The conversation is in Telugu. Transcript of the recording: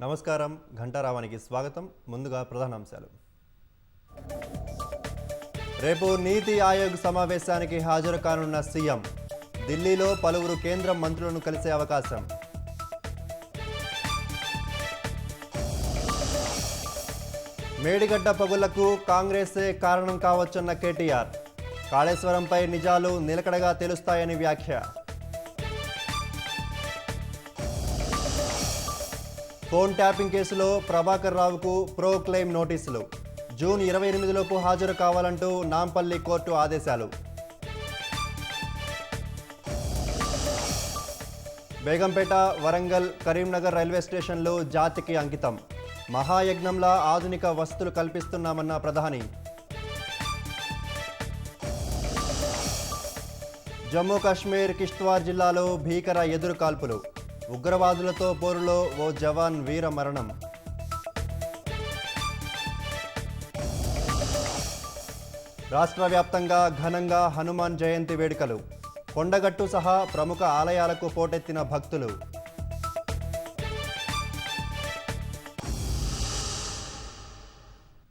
నమస్కారం ఘంటారావానికి స్వాగతం. ముందుగా ప్రధానాంశాలు. రేపు నీతి ఆయోగ్ సమావేశానికి హాజరు కానున్న సీఎం. ఢిల్లీలో పలువురు కేంద్ర మంత్రులను కలిసే అవకాశం. మేడిగడ్డ పగుళ్లకు కాంగ్రెసే కారణం కావచ్చన్న కేటీఆర్. కాళేశ్వరంపై నిజాలు నిలకడగా తెలుస్తాయని వ్యాఖ్య. ఫోన్ ట్యాపింగ్ కేసులో ప్రభాకర్ రావుకు ప్రో క్లెయిమ్ నోటీసులు. జూన్ 28లోపు హాజరు కావాలంటూ నాంపల్లి కోర్టు ఆదేశాలు. బేగంపేట, వరంగల్, కరీంనగర్ రైల్వే స్టేషన్లు జాతికి అంకితం. మహాయజ్ఞంలా ఆధునిక వసతులు కల్పిస్తున్నామన్న ప్రధాని. జమ్మూ కాశ్మీర్ కిష్త్వార్ జిల్లాలో భీకర ఎదురుకాల్పులు. ఉగ్రవాదులతో పోరులో ఓ జవాన్ వీర మరణం. రాష్ట్ర వ్యాప్తంగా ఘనంగా హనుమాన్ జయంతి వేడుకలు. కొండగట్టు సహా ప్రముఖ ఆలయాలకు పోటెత్తిన భక్తులు.